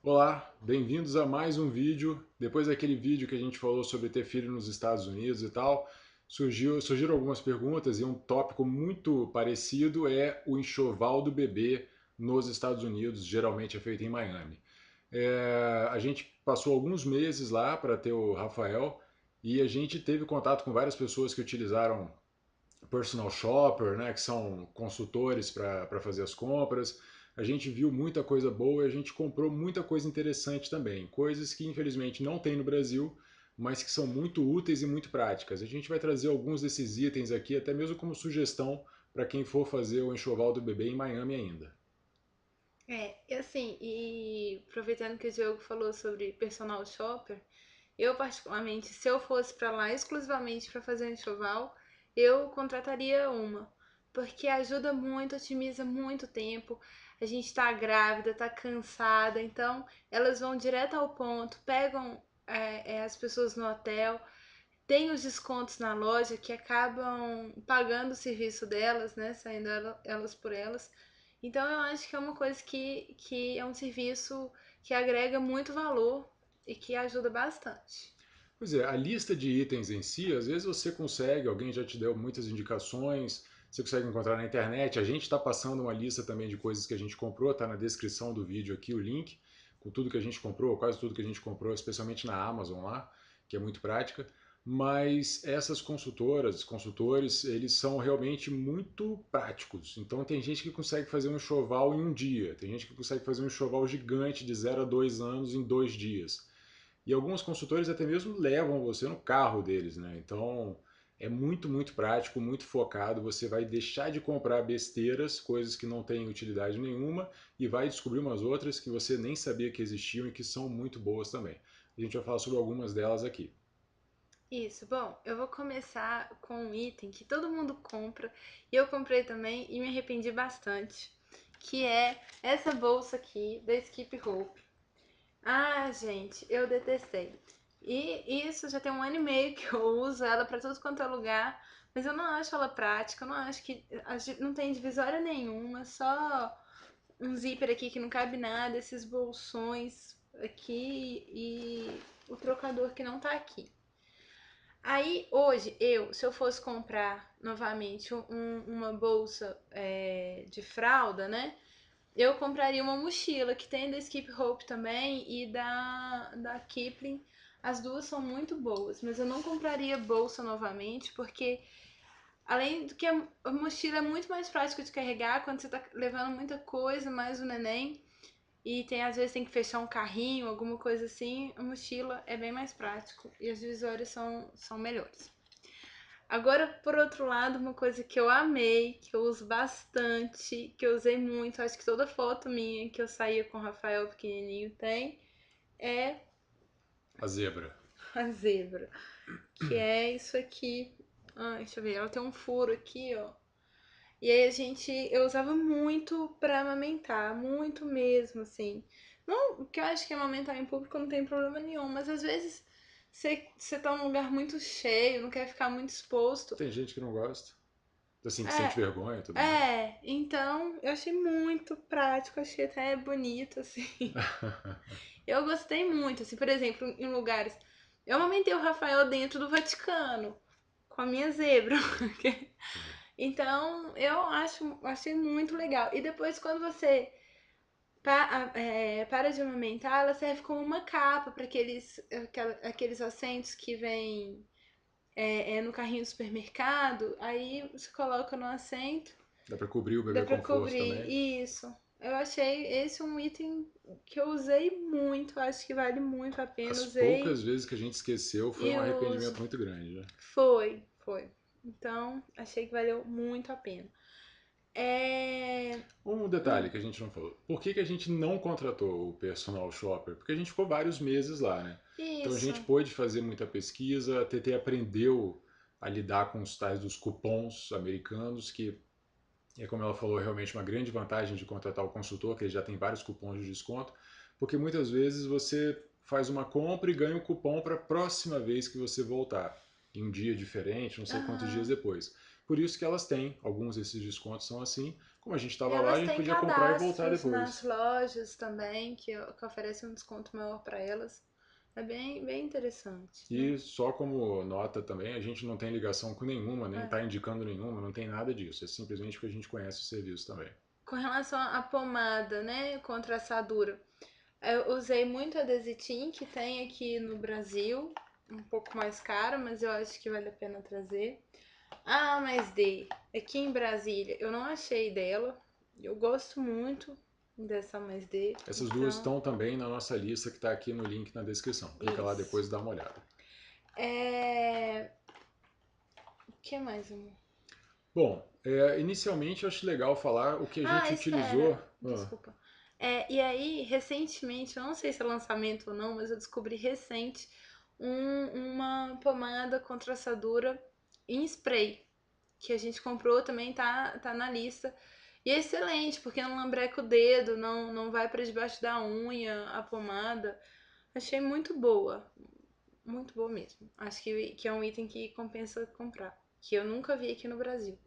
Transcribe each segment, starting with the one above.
Olá, bem-vindos a mais um vídeo. Depois daquele vídeo que a gente falou sobre ter filho nos Estados Unidos e tal, surgiram algumas perguntas e um tópico muito parecido é o enxoval do bebê nos Estados Unidos, geralmente é feito em Miami. A gente passou alguns meses lá para ter o Rafael e a gente teve contato com várias pessoas que utilizaram personal shopper, né, que são consultores para fazer as compras. A gente viu muita coisa boa e a gente comprou muita coisa interessante também. Coisas que infelizmente não tem no Brasil, mas que são muito úteis e muito práticas. A gente vai trazer alguns desses itens aqui, até mesmo como sugestão para quem for fazer o enxoval do bebê em Miami ainda. E assim, e aproveitando que o Diogo falou sobre personal shopper, eu particularmente, se eu fosse pra lá exclusivamente pra fazer um enxoval, eu contrataria uma, porque ajuda muito, otimiza muito tempo. A gente tá grávida, tá cansada, então elas vão direto ao ponto, pegam as pessoas no hotel, tem os descontos na loja que acabam pagando o serviço delas, né? Saindo elas por elas. Então eu acho que é uma coisa que é um serviço que agrega muito valor e que ajuda bastante. Pois é, a lista de itens em si, às vezes você consegue, alguém já te deu muitas indicações, você consegue encontrar na internet. A gente está passando uma lista também de coisas que a gente comprou, está na descrição do vídeo aqui o link, com tudo que a gente comprou, quase tudo que a gente comprou, especialmente na Amazon lá, que é muito prática. Mas essas consultoras, consultores, eles são realmente muito práticos. Então tem gente que consegue fazer um enxoval em um dia, tem gente que consegue fazer um enxoval gigante de 0 a 2 anos em 2 dias. E alguns consultores até mesmo levam você no carro deles, né? Então é muito, muito prático, muito focado. Você vai deixar de comprar besteiras, coisas que não têm utilidade nenhuma, e vai descobrir umas outras que você nem sabia que existiam e que são muito boas também. A gente vai falar sobre algumas delas aqui. Isso, bom, eu vou começar com um item que todo mundo compra, e eu comprei também e me arrependi bastante, que é essa bolsa aqui da Skip Hope. Ah, gente, eu detestei. E isso já tem um ano e meio que eu uso ela pra tudo quanto é lugar, mas eu não acho ela prática, eu não acho que não tem divisória nenhuma, só um zíper aqui que não cabe nada, esses bolsões aqui e o trocador que não tá aqui. Aí hoje se eu fosse comprar novamente uma bolsa de fralda, né? Eu compraria uma mochila que tem da Skip Hope também e da Kipling. As duas são muito boas, mas eu não compraria bolsa novamente, porque além do que a mochila é muito mais prática de carregar quando você tá levando muita coisa, mais o neném, e tem às vezes tem que fechar um carrinho, alguma coisa assim, a mochila é bem mais prático e as divisórias são melhores. Agora, por outro lado, uma coisa que eu amei, que eu uso bastante, que eu usei muito, acho que toda foto minha que eu saía com o Rafael pequenininho tem, é A zebra. a zebra, que é isso aqui. Ah, deixa eu ver, ela tem um furo aqui, ó. E aí eu usava muito pra amamentar, muito mesmo, assim. Não, que eu acho que amamentar em público não tem problema nenhum, mas às vezes você tá num lugar muito cheio, não quer ficar muito exposto. Tem gente que não gosta, assim, que sente É, vergonha e tudo mais. então eu achei muito prático, achei até bonito, assim. Eu gostei muito, assim, por exemplo, em lugares. Eu amamentei o Rafael dentro do Vaticano, com a minha zebra. Então, achei muito legal. E depois, quando você para de amamentar, ela serve como uma capa para aqueles assentos que vem no carrinho do supermercado. Aí você coloca no assento. Dá para cobrir o Dá bebê pra com força cobrir. também. Isso. Eu achei esse um item que eu usei muito. Acho que vale muito a pena. As poucas Usei vezes que a gente esqueceu foi e um uso. arrependimento muito grande, né? Foi. Então, achei que valeu muito a pena. É. Um Hum, detalhe que a gente não falou. Por que a gente não contratou o personal shopper? Porque a gente ficou vários meses lá, né? Então a isso. gente pôde fazer muita pesquisa, a TT aprendeu a lidar com os tais dos cupons americanos, que é como ela falou, realmente uma grande vantagem de contratar o consultor, que ele já tem vários cupons de desconto, porque muitas vezes você faz uma compra e ganha um cupom para a próxima vez que você voltar, em um dia diferente, não sei quantos dias Aham. depois. Por isso que elas têm, alguns desses descontos são assim. Como a gente E estava lá, a elas gente têm podia comprar e voltar cadastros nas depois. lojas também, que oferecem um desconto maior para elas. É bem interessante, né? E só como nota também, a gente não tem ligação com nenhuma, nem É. está indicando nenhuma, não tem nada disso. É simplesmente porque a gente conhece o serviço também. Com relação à pomada, né, contra assadura, eu usei muito a Desitin, que tem aqui no Brasil, um pouco mais cara, mas eu acho que vale a pena trazer. A mais D, aqui em Brasília, eu não achei dela. Eu gosto muito dessa mais D, Essas duas então, estão também na nossa lista que está aqui no link na descrição. Clica lá isso. depois e dá uma olhada. O que mais, amor? Bom, inicialmente eu acho legal falar o que a Ah, gente utilizou. espera, desculpa. E aí, recentemente, eu não sei se é lançamento ou não, mas eu descobri recente uma pomada contra assadura em spray, que a gente comprou também, tá na lista. E é excelente, porque não lambreca o dedo, não vai para debaixo da unha a pomada. Achei muito boa mesmo. Acho que é um item que compensa comprar, que eu nunca vi aqui no Brasil.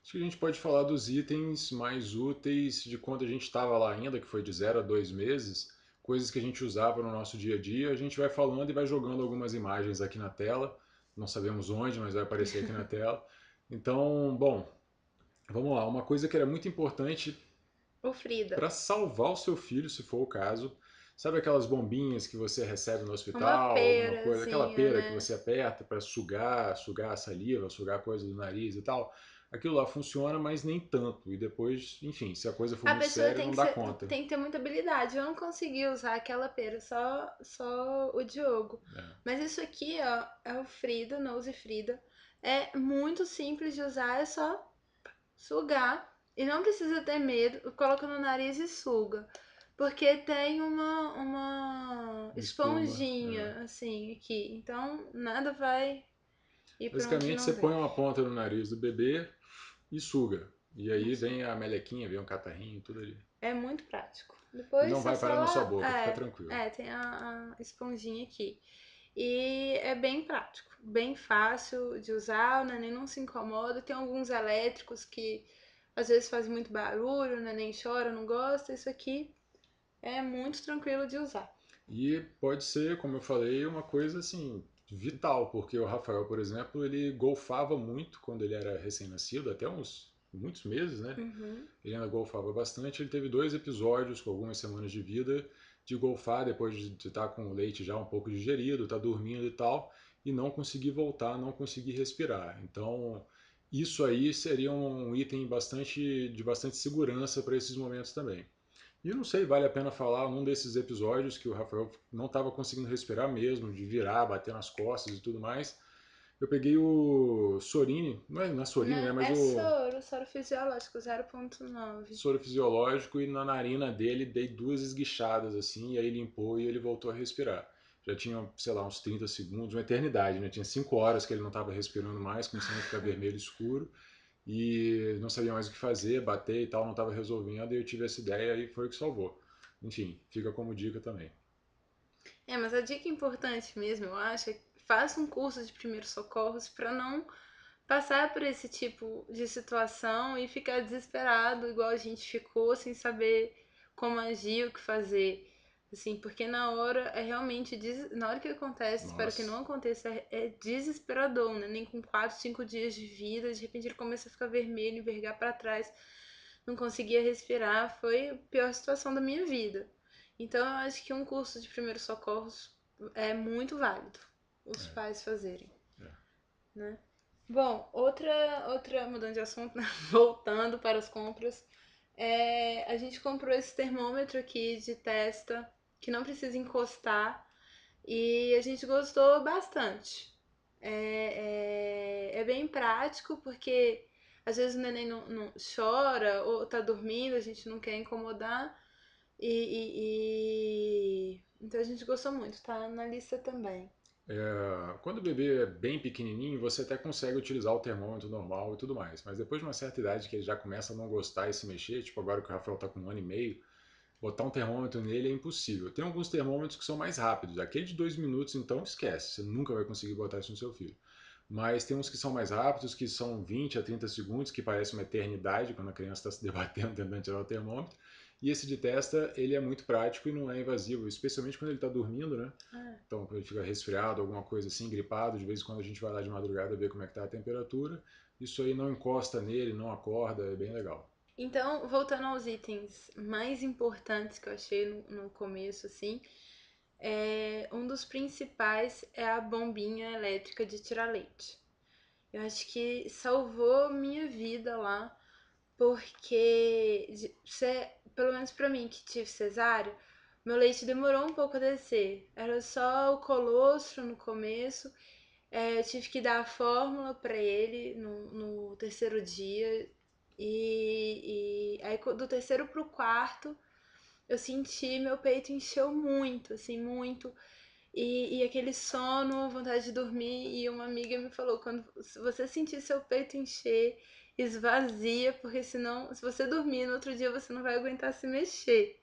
Acho que a gente pode falar dos itens mais úteis de quando a gente estava lá ainda, que foi de 0 a 2 meses, coisas que a gente usava no nosso dia a dia. A gente vai falando e vai jogando algumas imagens aqui na tela. Não sabemos onde, mas vai aparecer aqui na tela. Então, bom, vamos lá. Uma coisa que era muito importante Ô, Frida, para salvar o seu filho, se for o caso. Sabe aquelas bombinhas que você recebe no uma hospital, alguma coisa, aquela perazinha, pera que né? você aperta para sugar a saliva, sugar coisa do nariz e tal? Aquilo lá funciona, mas nem tanto. E depois, enfim, se a coisa for A muito pessoa séria, não dá conta. tem que ter muita habilidade. Eu não consegui usar aquela pera, só o Diogo. É. Mas isso aqui, ó, é o Frida, Nose Frida. É muito simples de usar, é só sugar. E não precisa ter medo, coloca no nariz e suga. Porque tem uma Espuma. É. esponjinha, assim, aqui. Então, nada vai ir pra onde Basicamente, não você põe deve. uma ponta no nariz do bebê e suga. E aí vem a melequinha, vem o catarrinho, tudo ali. É muito prático. E não Depois é vai só parar na sua lá. boca, fica tranquilo. Tem a esponjinha aqui. E é bem prático, bem fácil de usar, o neném não se incomoda. Tem alguns elétricos que às vezes fazem muito barulho, o neném chora, não gosta. Isso aqui é muito tranquilo de usar. E pode ser, como eu falei, uma coisa assim vital, porque o Rafael, por exemplo, ele golfava muito quando ele era recém-nascido, até uns muitos meses, né? Uhum. Ele ainda golfava bastante. Ele teve 2 episódios com algumas semanas de vida de golfar depois de estar com o leite já um pouco digerido, estar dormindo e tal, e não conseguir voltar, não conseguir respirar. Então, isso aí seria um item de bastante segurança para esses momentos também. E eu não sei, vale a pena falar num desses episódios que o Rafael não estava conseguindo respirar mesmo, de virar, bater nas costas e tudo mais. Eu peguei o Sorine, não é Sorine, né? Não, Mas é o soro fisiológico 0,9. soro fisiológico e na narina dele dei 2 esguichadas assim, e aí limpou e ele voltou a respirar. Já tinha, sei lá, uns 30 segundos, uma eternidade, né? Tinha 5 horas que ele não estava respirando mais, começando a ficar vermelho escuro e não sabia mais o que fazer, bater e tal, não estava resolvendo, e eu tive essa ideia e foi o que salvou. Enfim, fica como dica também. Mas a dica importante mesmo, eu acho, é que faça um curso de primeiros socorros para não passar por esse tipo de situação e ficar desesperado, igual a gente ficou, sem saber como agir, o que fazer. Assim, porque na hora é realmente, na hora que acontece, espero que Nossa, não aconteça, é desesperador, né? Nem com 4, 5 dias de vida, de repente ele começa a ficar vermelho, envergar para trás, não conseguia respirar, foi a pior situação da minha vida. Então eu acho que um curso de primeiros socorros é muito válido os é, pais fazerem, é. né? Bom, outra mudando de assunto, né? Voltando para as compras, a gente comprou esse termômetro aqui de testa que não precisa encostar e a gente gostou bastante. É bem prático porque às vezes o neném não chora ou tá dormindo, a gente não quer incomodar então a gente gostou muito, tá na lista também. Quando o bebê é bem pequenininho, você até consegue utilizar o termômetro normal e tudo mais, mas depois de uma certa idade que ele já começa a não gostar e se mexer, tipo agora que o Rafael está com 1 ano e meio, botar um termômetro nele é impossível. Tem alguns termômetros que são mais rápidos, aquele de 2 minutos então esquece, você nunca vai conseguir botar isso no seu filho. Mas tem uns que são mais rápidos, que são 20 a 30 segundos, que parece uma eternidade quando a criança está se debatendo, tentando tirar o termômetro. E esse de testa, ele é muito prático e não é invasivo, especialmente quando ele está dormindo, né? Então, quando ele fica resfriado, alguma coisa assim, gripado, de vez em quando a gente vai lá de madrugada ver como é que está a temperatura. Isso aí não encosta nele, não acorda, é bem legal. Então, voltando aos itens mais importantes que eu achei no começo, assim, um dos principais é a bombinha elétrica de tirar leite. Eu acho que salvou minha vida lá, porque, pelo menos pra mim que tive cesárea, meu leite demorou um pouco a descer. Era só o colostro no começo. Eu tive que dar a fórmula pra ele no terceiro dia. E aí do terceiro pro quarto, eu senti meu peito encheu muito, assim, muito. E aquele sono, vontade de dormir. E uma amiga me falou: quando se você sentir seu peito encher, esvazia, porque senão, se você dormir no outro dia, você não vai aguentar se mexer.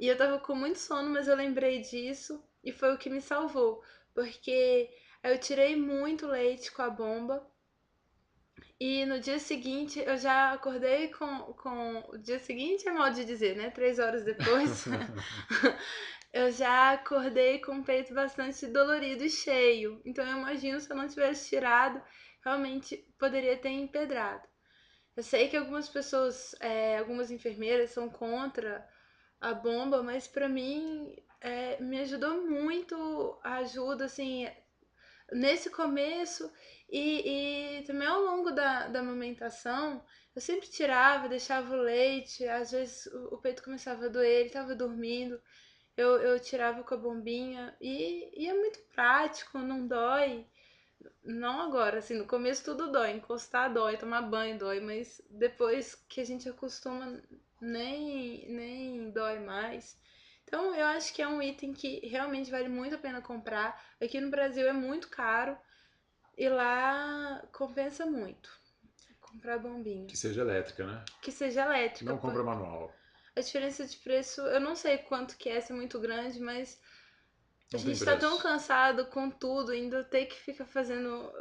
E eu tava com muito sono, mas eu lembrei disso e foi o que me salvou. Porque eu tirei muito leite com a bomba. E no dia seguinte eu já acordei com. O dia seguinte é mal de dizer, né? 3 horas depois. Eu já acordei com o peito bastante dolorido e cheio. Então eu imagino se eu não tivesse tirado, realmente poderia ter empedrado. Eu sei que algumas pessoas, algumas enfermeiras são contra a bomba, mas pra mim me ajudou muito a ajuda, assim, nesse começo e também ao longo da amamentação. Eu sempre tirava, deixava o leite, às vezes o peito começava a doer, ele estava dormindo. Eu tirava com a bombinha e é muito prático, não dói. Não agora, assim, no começo tudo dói, encostar dói, tomar banho dói, mas depois que a gente acostuma, nem dói mais. Então eu acho que é um item que realmente vale muito a pena comprar. Aqui no Brasil é muito caro e lá compensa muito comprar bombinha. Que seja elétrica, né? Que seja elétrica. Não compra manual. A diferença de preço, eu não sei quanto que é, se é muito grande, mas a Não tem gente tá tão preço. cansado com tudo, ainda ter que ficar fazendo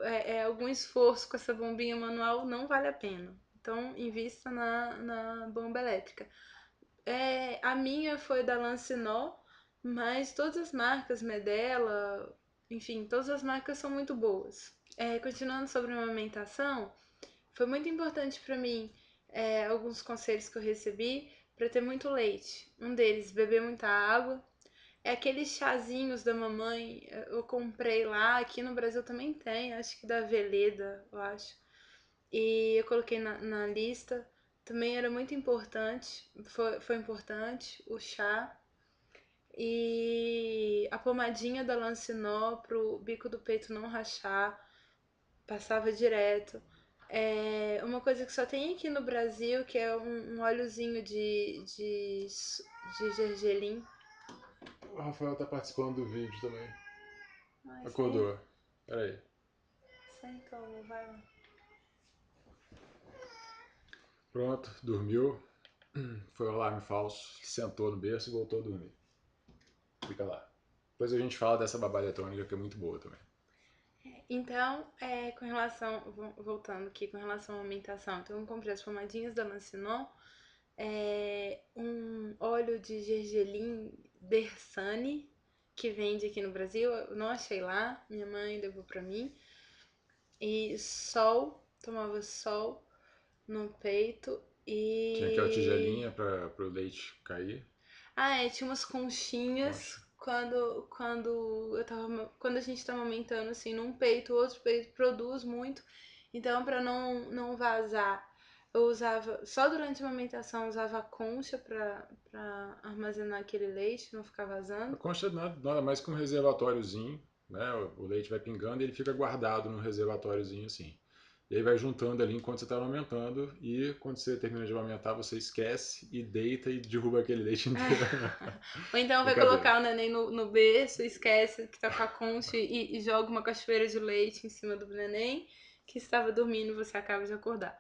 algum esforço com essa bombinha manual não vale a pena. Então, invista na bomba elétrica. A minha foi da Lancinol, mas todas as marcas, Medela, enfim, todas as marcas são muito boas. Continuando sobre a amamentação, foi muito importante para mim alguns conselhos que eu recebi para ter muito leite. Um deles, beber muita água. Aqueles chazinhos da mamãe, eu comprei lá, aqui no Brasil também tem, acho que da Veleda, eu acho. E eu coloquei na lista. Também era muito importante, foi importante o chá. E a pomadinha da Lancinol pro bico do peito não rachar, passava direto. Uma coisa que só tem aqui no Brasil, que é um óleozinho de gergelim. O Rafael tá participando do vídeo também. Ai, Acordou. Peraí. Sentou, vai lá. Pronto, dormiu. Foi o alarme falso. Sentou no berço e voltou a dormir. Fica lá. Depois a gente fala dessa babá eletrônica que é muito boa também. Então, com relação, voltando aqui, com relação à alimentação, então eu comprei as pomadinhas da Lancinol, um óleo de gergelim Bersani, que vende aqui no Brasil, eu não achei lá, minha mãe levou pra mim, e tomava sol no peito Tinha aquela e... tigelinha para o leite cair. Tinha umas conchinhas Concha. quando a gente tá amamentando assim, num peito, o outro peito produz muito. Então, pra não vazar, eu usava, só durante a amamentação, eu usava a concha pra armazenar aquele leite, não ficar A vazando. concha é nada mais que um reservatóriozinho, né? O leite vai pingando e ele fica guardado num reservatóriozinho assim. E aí vai juntando ali enquanto você está amamentando e quando você termina de amamentar, você esquece e deita e derruba aquele leite inteiro. Ou então vai Brincadeira. colocar o neném no berço, esquece que tá com a concha e joga uma cachoeira de leite em cima do neném que estava dormindo e você acaba de acordar.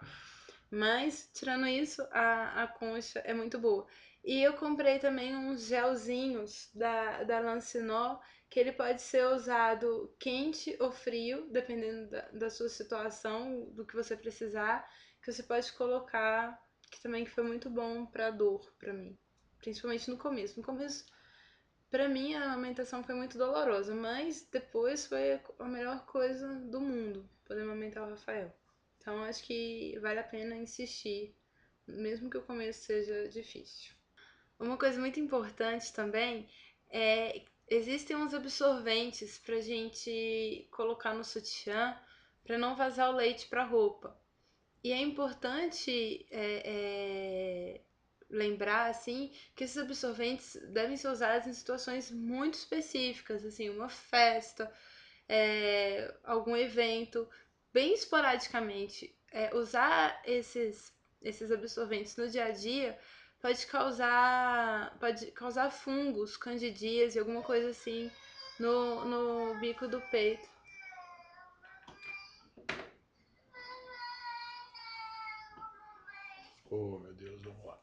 Mas, tirando isso, a concha é muito boa. E eu comprei também uns gelzinhos da Lancinol, que ele pode ser usado quente ou frio, dependendo da sua situação, do que você precisar, que você pode colocar, que também foi muito bom pra dor, pra mim. Principalmente no começo. No começo, pra mim, a amamentação foi muito dolorosa, mas depois foi a melhor coisa do mundo, poder amamentar o Rafael. Então acho que vale a pena insistir, mesmo que o começo seja difícil. Uma coisa muito importante também é existem uns absorventes pra gente colocar no sutiã para não vazar o leite para a roupa. E é importante lembrar assim que esses absorventes devem ser usados em situações muito específicas, assim, uma festa, algum evento, bem esporadicamente. Usar esses absorventes no dia a dia pode causar fungos, candidíase, alguma coisa assim no bico do peito. Oh, meu Deus, vamos lá.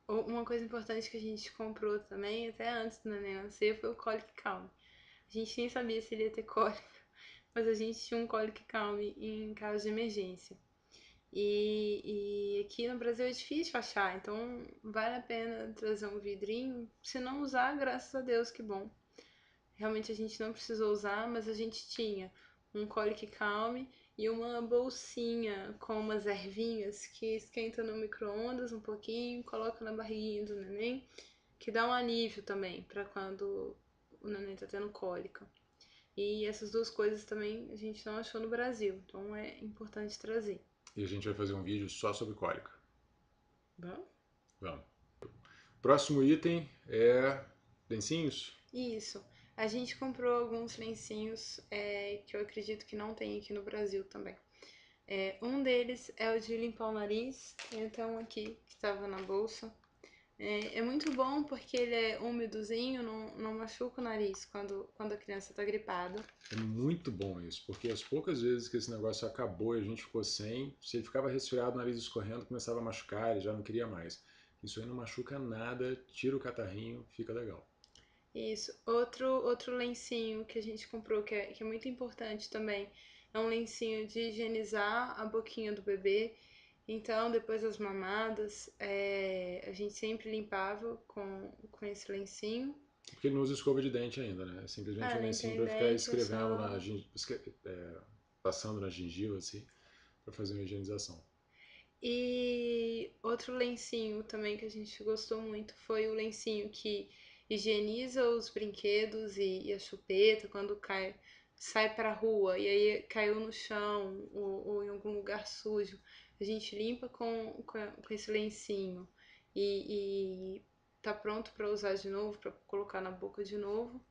Uma coisa importante que a gente comprou também, até antes do neném nascer, foi o Colic Calm. A gente nem sabia se ele ia ter cólica, mas a gente tinha um Colic Calm em caso de emergência. E aqui no Brasil é difícil achar, então vale a pena trazer um vidrinho. Se não usar, graças a Deus, que bom. Realmente a gente não precisou usar, mas a gente tinha um Colic Calm e uma bolsinha com umas ervinhas que esquenta no micro-ondas um pouquinho, coloca na barriguinha do neném, que dá um alívio também para quando o neném tá tendo cólica. E essas duas coisas também a gente não achou no Brasil, então é importante trazer. E a gente vai fazer um vídeo só sobre cólica. Bom? Vamos. Próximo item é lencinhos. Isso. A gente comprou alguns lencinhos que eu acredito que não tem aqui no Brasil também. Um deles é o de limpar o nariz, tem até um aqui que estava na bolsa. É muito bom porque ele é úmidozinho, não machuca o nariz quando a criança está gripada. É muito bom isso, porque as poucas vezes que esse negócio acabou e a gente ficou sem, se ele ficava resfriado, o nariz escorrendo, começava a machucar, ele já não queria mais. Isso aí não machuca nada, tira o catarrinho, fica legal. Isso. Outro lencinho que a gente comprou que é muito importante também é um lencinho de higienizar a boquinha do bebê. Então, depois das mamadas, a gente sempre limpava com esse lencinho. Porque ele não usa escova de dente ainda, né? É simplesmente um Nem lencinho tem para ficar dente, é escrevendo só. passando na gengiva, assim, para fazer uma higienização. E outro lencinho também que a gente gostou muito foi o lencinho que higieniza os brinquedos e a chupeta quando sai pra rua e aí caiu no chão ou em algum lugar sujo. A gente limpa com esse lencinho e tá pronto para usar de novo, para colocar na boca de novo.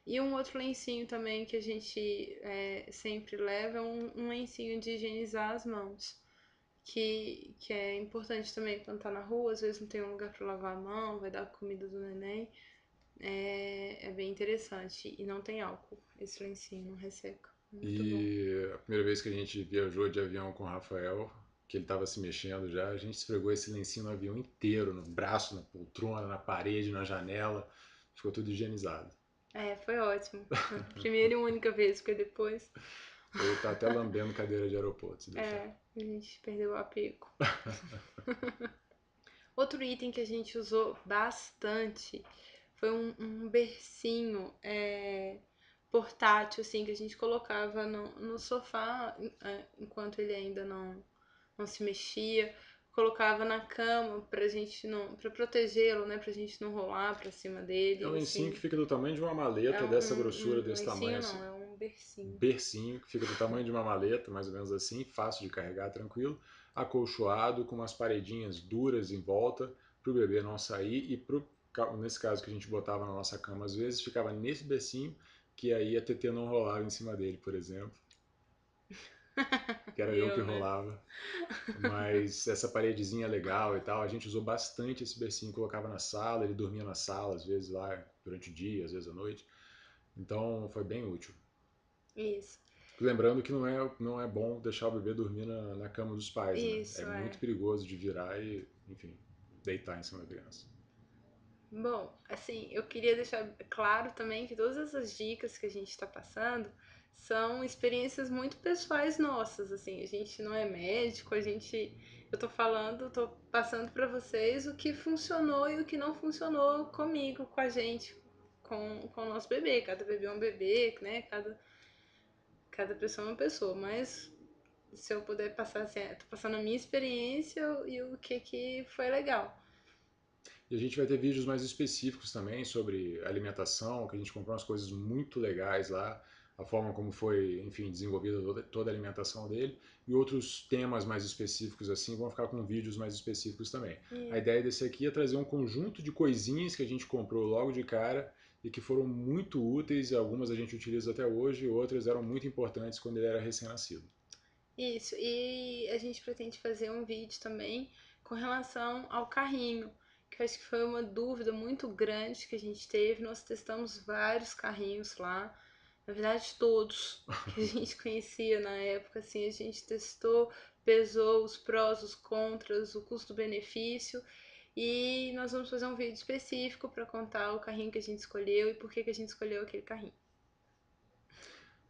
E um outro lencinho também que a gente sempre leva é um lencinho de higienizar as mãos que é importante também quando tá na rua, às vezes não tem um lugar para lavar a mão, vai dar comida do neném. É bem interessante. E não tem álcool, esse lencinho, não resseca. Muito bom. E a primeira vez que a gente viajou de avião com o Rafael, que ele estava se mexendo já, a gente esfregou esse lencinho no avião inteiro, no braço, na poltrona, na parede, na janela, ficou tudo higienizado. Foi ótimo. Primeira e única vez, porque depois. Ele tá até lambendo cadeira de aeroporto, se deixar. A gente perdeu o apego. Outro item que a gente usou bastante foi um bercinho portátil, assim, que a gente colocava no sofá enquanto ele ainda não se mexia. Colocava na cama pra gente não. Pra protegê-lo, né? Pra gente não rolar pra cima É um dele, lencinho assim. que fica do tamanho de uma maleta, dessa grossura, desse tamanho Lencinho assim. não, é um bercinho. Bercinho, que fica do tamanho de uma maleta, mais ou menos assim, fácil de carregar, tranquilo, acolchoado, com umas paredinhas duras em volta, para o bebê não sair e nesse caso que a gente botava na nossa cama às vezes, ficava nesse bercinho, que aí a TT não rolava em cima dele, por exemplo, que era eu que Né? rolava. Mas essa paredezinha legal e tal, a gente usou bastante esse bercinho, colocava na sala, ele dormia na sala, às vezes lá durante o dia, às vezes à noite. Então foi bem útil. Isso. Lembrando que não é bom deixar o bebê dormir na cama dos pais, né? É Isso, muito perigoso de virar e enfim, deitar em cima da criança. Bom, assim, eu queria deixar claro também que todas essas dicas que a gente está passando são experiências muito pessoais nossas, assim, a gente não é médico, eu tô falando, tô passando para vocês o que funcionou e o que não funcionou comigo, com a gente, com o nosso bebê, cada bebê é um bebê, né, cada pessoa é uma pessoa, mas se eu puder passar assim, tô passando a minha experiência e o que foi legal. E a gente vai ter vídeos mais específicos também sobre alimentação, que a gente comprou umas coisas muito legais lá, a forma como foi, enfim, desenvolvida toda a alimentação dele, e outros temas mais específicos assim vão ficar com vídeos mais específicos também. A E ideia desse aqui é trazer um conjunto de coisinhas que a gente comprou logo de cara e que foram muito úteis, e algumas a gente utiliza até hoje, e outras eram muito importantes quando ele era recém-nascido. isso, e a gente pretende fazer um vídeo também com relação ao carrinho, que eu acho que foi uma dúvida muito grande que a gente teve. Nós testamos vários carrinhos lá, na verdade todos que a gente conhecia na época, assim, a gente testou, pesou os prós, os contras, o custo-benefício, e nós vamos fazer um vídeo específico para contar o carrinho que a gente escolheu e por que a gente escolheu aquele carrinho.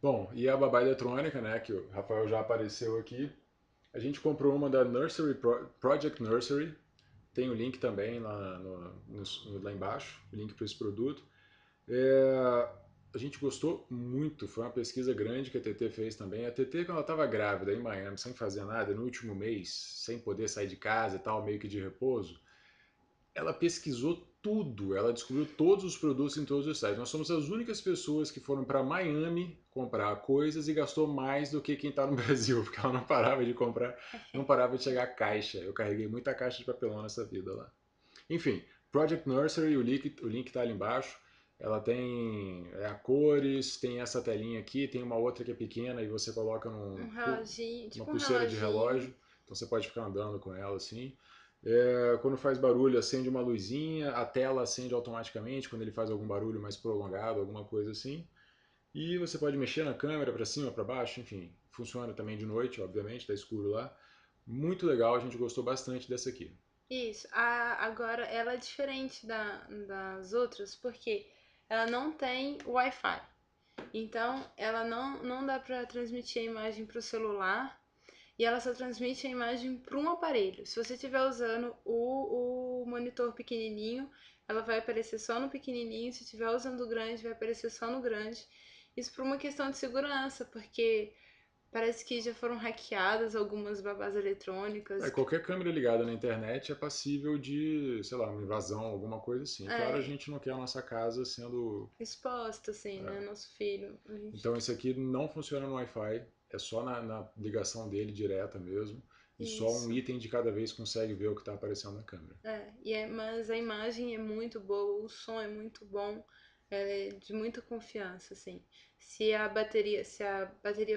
Bom, e a babá eletrônica, né, que o Rafael já apareceu aqui, a gente comprou uma da Project Nursery. Tem o link também lá embaixo, o link para esse produto. A gente gostou muito, foi uma pesquisa grande que a TT fez também. A TT, quando ela estava grávida em Miami, sem fazer nada, no último mês, sem poder sair de casa e tal, meio que de repouso, ela pesquisou tudo, ela descobriu todos os produtos em todos os sites. Nós somos as únicas pessoas que foram para Miami comprar coisas e gastou mais do que quem está no Brasil, porque ela não parava de comprar, não parava de chegar a caixa. Eu carreguei muita caixa de papelão nessa vida lá. Enfim, Project Nursery, o link está ali embaixo. Ela tem a cores, tem essa telinha aqui, tem uma outra que é pequena e você coloca Um reloginho, uma tipo um pulseira de reloginho. relógio, então você pode ficar andando com ela assim. Quando faz barulho, acende uma luzinha, a tela acende automaticamente quando ele faz algum barulho mais prolongado, alguma coisa assim. E você pode mexer na câmera para cima, para baixo, enfim. Funciona também de noite, obviamente, está escuro lá. Muito legal, a gente gostou bastante dessa aqui. Isso. Agora ela é diferente das outras porque ela não tem Wi-Fi. Então ela não dá para transmitir a imagem para o celular e ela só transmite a imagem para um aparelho. Se você estiver usando o monitor pequenininho, ela vai aparecer só no pequenininho. Se estiver usando o grande, vai aparecer só no grande. Isso por uma questão de segurança, porque parece que já foram hackeadas algumas babás eletrônicas. Qualquer câmera ligada na internet é passível de, sei lá, uma invasão, alguma coisa assim. Claro, a É, gente não quer a nossa casa sendo. exposta, assim, né? É. Nosso filho. A gente... Então, esse aqui não funciona no Wi-Fi, é só na ligação dele direta mesmo. E só um Isso. item de cada vez consegue ver o que está aparecendo na câmera. Mas a imagem é muito boa, o som é muito bom, é de muita confiança, assim. Se a bateria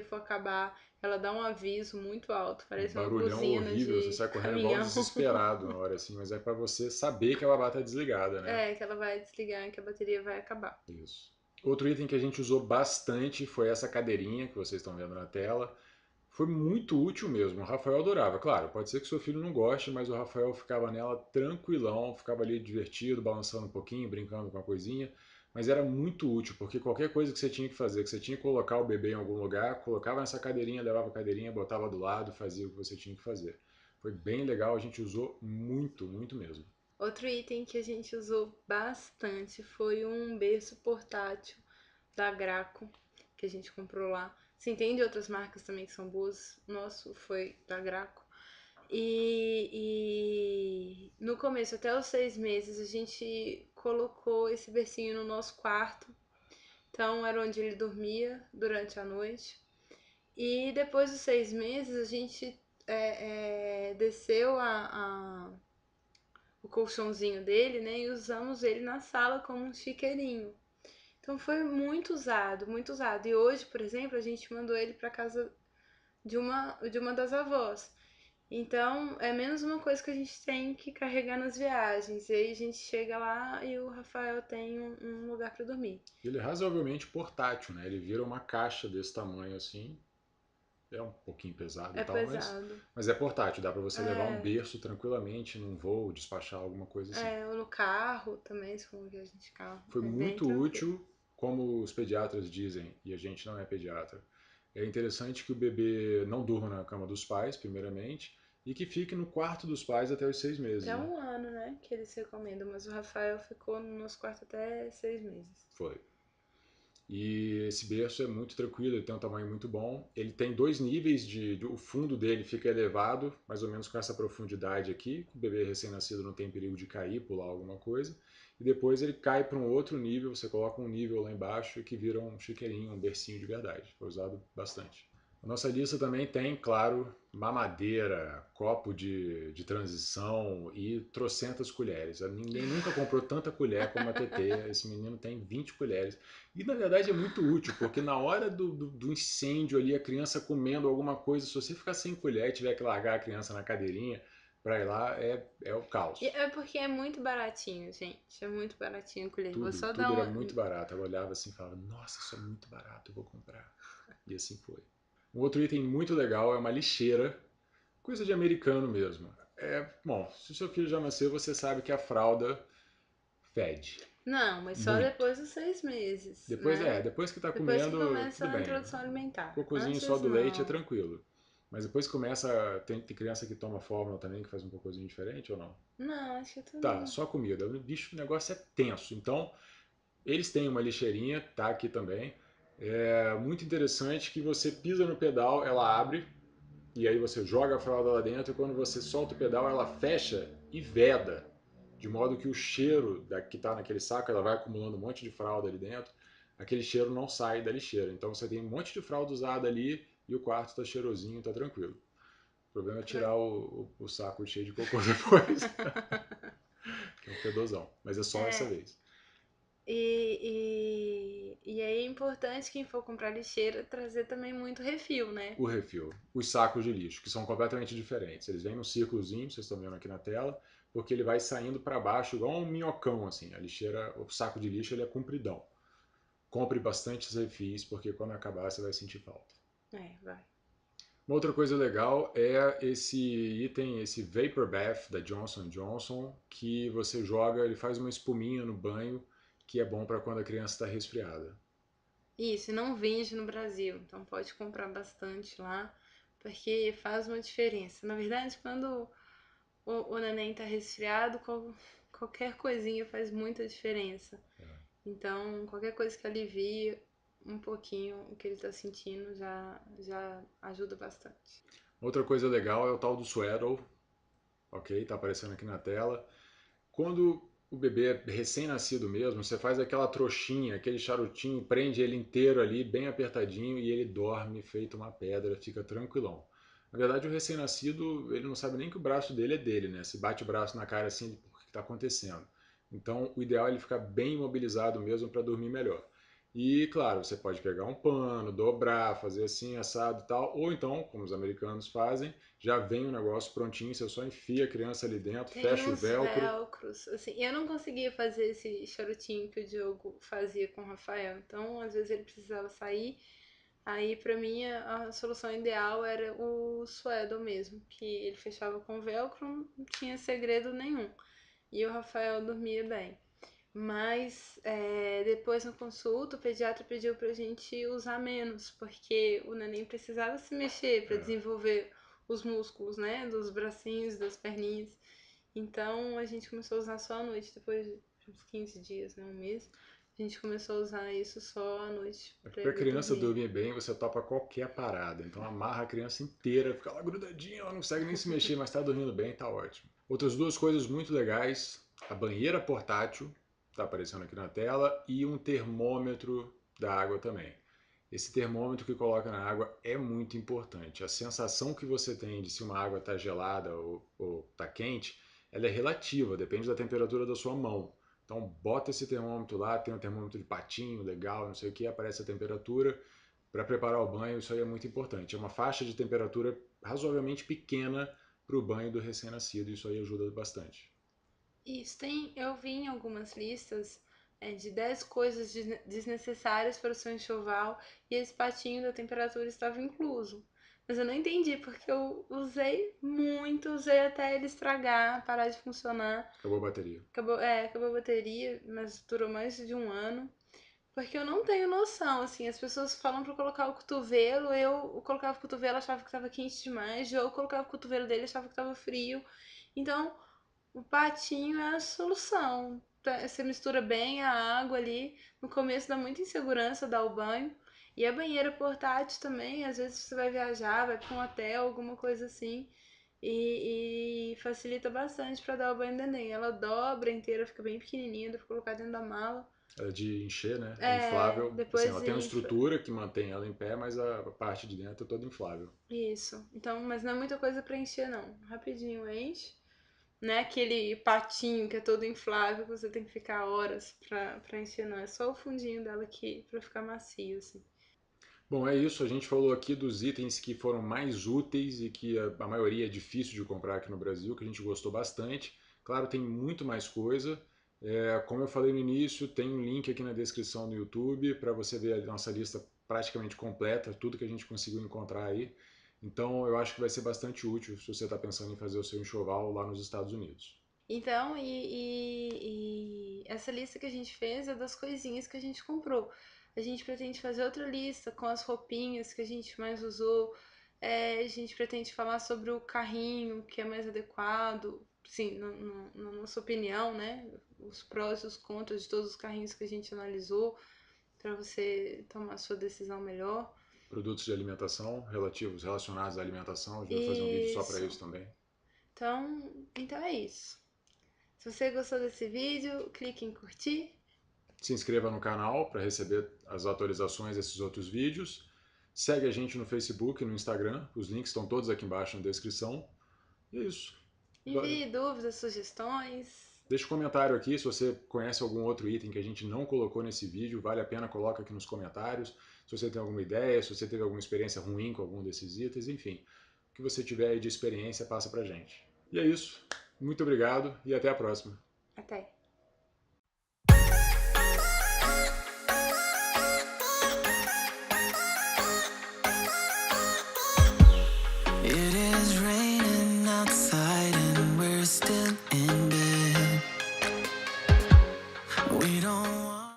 for acabar, ela dá um aviso muito alto, Um parece uma barulhão buzina horrível, você de sai correndo igual um caminhão. desesperado na hora assim, mas é para você saber que a babá está desligada, né? É, que ela vai desligar, que a bateria vai acabar. Isso. Outro item que a gente usou bastante foi essa cadeirinha que vocês estão vendo na tela. Foi muito útil mesmo. O Rafael adorava. Claro, pode ser que seu filho não goste, mas o Rafael ficava nela tranquilão, ficava ali divertido, balançando um pouquinho, brincando com a coisinha. Mas era muito útil, porque qualquer coisa que você tinha que fazer, que você tinha que colocar o bebê em algum lugar, colocava nessa cadeirinha, levava a cadeirinha, botava do lado, fazia o que você tinha que fazer. Foi bem legal, a gente usou muito, muito mesmo. Outro item que a gente usou bastante foi um berço portátil da Graco, que a gente comprou lá. Sim, tem de outras marcas também que são boas. O nosso foi da Graco. E no começo, até os 6 meses, a gente colocou esse bercinho no nosso quarto. Então era onde ele dormia durante a noite. E depois dos 6 meses, a gente desceu o colchãozinho dele, né? E usamos ele na sala como um chiqueirinho. Então foi muito usado, muito usado. E hoje, por exemplo, a gente mandou ele para casa de uma das avós. Então é menos uma coisa que a gente tem que carregar nas viagens. E aí a gente chega lá e o Rafael tem um lugar para dormir. Ele é razoavelmente portátil, né? Ele vira uma caixa desse tamanho assim. É um pouquinho pesado e É tal, pesado. mas é portátil, dá para você levar um É, berço tranquilamente num voo, despachar alguma coisa assim. ou no carro também, se for uma viagem de carro. Foi É bem muito tranquilo. útil, como os pediatras dizem, e a gente não é pediatra. É interessante que o bebê não durma na cama dos pais, primeiramente, e que fique no quarto dos pais até os 6 meses, Até né? 1 ano, né, que eles recomendam, mas o Rafael ficou no nosso quarto até 6 meses. Foi. E esse berço é muito tranquilo, ele tem um tamanho muito bom. Ele tem 2 níveis o fundo dele fica elevado, mais ou menos com essa profundidade aqui. O bebê recém-nascido não tem perigo de cair, pular alguma coisa. E depois ele cai para um outro nível, você coloca um nível lá embaixo que vira um chiqueirinho, um bercinho de verdade. Foi usado bastante. A nossa lista também tem, claro, mamadeira, copo de transição e trocentas colheres. Ninguém nunca comprou tanta colher como a TT. Esse menino tem 20 colheres. E na verdade é muito útil, porque na hora do incêndio ali, a criança comendo alguma coisa, se você ficar sem colher e tiver que largar a criança na cadeirinha para ir lá, é o E caos. é porque é muito baratinho, gente. É muito baratinho a colher. Vou Tudo, só dar tudo era uma. muito barato. Eu olhava assim e falava, nossa, isso é muito barato, eu vou comprar. E assim foi. Um outro item muito legal é uma lixeira, coisa de americano mesmo. Bom, se o seu filho já nasceu, você sabe que a fralda fede Não, mas só muito. depois dos 6 meses, Depois né? depois que tá Depois que comendo, começa tudo a bem. introdução alimentar. Cocôzinho só Antes, do leite é não. tranquilo. Mas depois que começa, tem criança que toma fórmula também, que faz um cocôzinho diferente ou não? Não, acho que Tá, tudo. só comida. Bicho, o negócio é tenso. Então, eles têm uma lixeirinha, tá aqui também. É muito interessante que você pisa no pedal, ela abre, e aí você joga a fralda lá dentro, e quando você solta o pedal, ela fecha e veda. De modo que o cheiro que está naquele saco, ela vai acumulando um monte de fralda ali dentro, aquele cheiro não sai da lixeira. Então você tem um monte de fralda usada ali e o quarto está cheirosinho, está tranquilo. O problema é tirar o saco cheio de cocô depois, que é um fedozão. Mas é só essa É. vez. E aí é importante quem for comprar lixeira trazer também muito refil, né? O refil, os sacos de lixo, que são completamente diferentes. Eles vêm num círculozinho, vocês estão vendo aqui na tela, porque ele vai saindo para baixo igual um minhocão, assim. A lixeira, o saco de lixo, ele é compridão. Compre bastante refis, porque quando acabar você vai sentir falta. Vai. Uma outra coisa legal é esse item, esse Vapor Bath da Johnson Johnson, que você joga, ele faz uma espuminha no banho, que é bom para quando a criança está resfriada. Isso, e não vende no Brasil, então pode comprar bastante lá, porque faz uma diferença. Na verdade, quando o neném tá resfriado, qualquer coisinha faz muita diferença. Então, qualquer coisa que alivie um pouquinho o que ele tá sentindo já ajuda bastante. Outra coisa legal é o tal do Swaddle, ok? Tá aparecendo aqui na tela. Quando o bebê é recém-nascido mesmo, você faz aquela trouxinha, aquele charutinho, prende ele inteiro ali, bem apertadinho, e ele dorme feito uma pedra, fica tranquilão. Na verdade, o recém-nascido, ele não sabe nem que o braço dele é dele, né? Se bate o braço na cara assim, o que está acontecendo? Então, o ideal é ele ficar bem imobilizado mesmo para dormir melhor. E, claro, você pode pegar um pano, dobrar, fazer assim, assado e tal, ou então, como os americanos fazem, já vem o negócio prontinho, você só enfia a criança ali dentro, Tem fecha o uns velcro. velcros, assim, eu não conseguia fazer esse charutinho que o Diogo fazia com o Rafael, então às vezes ele precisava sair. Aí, pra mim, a solução ideal era o Suedo mesmo, que ele fechava com velcro, não tinha segredo nenhum. E o Rafael dormia bem. Mas depois na consulta, o pediatra pediu pra gente usar menos, porque o neném precisava se mexer para É, desenvolver os músculos, né? Dos bracinhos, das perninhas. Então a gente começou a usar só à noite, depois de uns 15 dias, né? Um mês. A gente começou a usar isso só à noite pra para a ele criança dormir. dormir bem, você topa qualquer parada. Então amarra a criança inteira, fica lá grudadinha, ela não consegue nem se mexer, mas está dormindo bem, tá ótimo. Outras duas coisas muito legais: a banheira portátil, está aparecendo aqui na tela, e um termômetro da água também. Esse termômetro que coloca na água é muito importante. A sensação que você tem de se uma água está gelada ou está quente, ela é relativa, depende da temperatura da sua mão. Então bota esse termômetro lá, tem um termômetro de patinho, legal, não sei o que, aparece a temperatura. Para preparar o banho, isso aí é muito importante. É uma faixa de temperatura razoavelmente pequena para o banho do recém-nascido, isso aí ajuda bastante. Isso tem, eu vi em algumas listas de 10 coisas desnecessárias para o seu enxoval e esse patinho da temperatura estava incluso. Mas eu não entendi, porque eu usei muito, usei até ele estragar, parar de funcionar. Acabou a bateria. Acabou a bateria, mas durou mais de um ano. Porque eu não tenho noção, assim, as pessoas falam pra eu colocar o cotovelo, eu colocava o cotovelo, achava que tava quente demais, ou eu colocava o cotovelo dele, achava que tava frio. Então, o patinho é a solução. Você mistura bem a água ali. No começo dá muita insegurança dar o banho. E a banheira portátil também, às vezes você vai viajar, vai para um hotel, alguma coisa assim. E facilita bastante para dar o banho do neném. Ela dobra inteira, fica bem pequenininha, dá pra colocar dentro da mala. É de encher, né? É É, inflável. Assim, depois ela tem uma infla. estrutura que mantém ela em pé, mas a parte de dentro é toda inflável. Isso. Então, mas não é muita coisa para encher, não. Rapidinho enche. Não é aquele patinho que é todo inflável que você tem que ficar horas pra encher, não. É só o fundinho dela aqui pra ficar macio, assim. Bom, é isso. A gente falou aqui dos itens que foram mais úteis e que a maioria é difícil de comprar aqui no Brasil, que a gente gostou bastante. Claro, tem muito mais coisa. Como eu falei no início, tem um link aqui na descrição do YouTube para você ver a nossa lista praticamente completa, tudo que a gente conseguiu encontrar aí. Então, eu acho que vai ser bastante útil se você está pensando em fazer o seu enxoval lá nos Estados Unidos. Então, e essa lista que a gente fez é das coisinhas que a gente comprou. A gente pretende fazer outra lista com as roupinhas que a gente mais usou. A gente pretende falar sobre o carrinho que é mais adequado, sim, na nossa opinião, né? Os prós e os contras de todos os carrinhos que a gente analisou, para você tomar a sua decisão melhor. Produtos de alimentação relacionados à alimentação, a gente vai fazer um vídeo só para Isso. isso também. Então é isso. Se você gostou desse vídeo, clique em curtir. Se inscreva no canal para receber as atualizações desses outros vídeos. Segue a gente no Facebook e no Instagram. Os links estão todos aqui embaixo na descrição. E é isso. Envie dúvidas, sugestões. Deixa um comentário aqui se você conhece algum outro item que a gente não colocou nesse vídeo. Vale a pena, coloca aqui nos comentários. Se você tem alguma ideia, se você teve alguma experiência ruim com algum desses itens, enfim. O que você tiver aí de experiência, passa pra gente. E é isso. Muito obrigado e até a próxima. Até! It is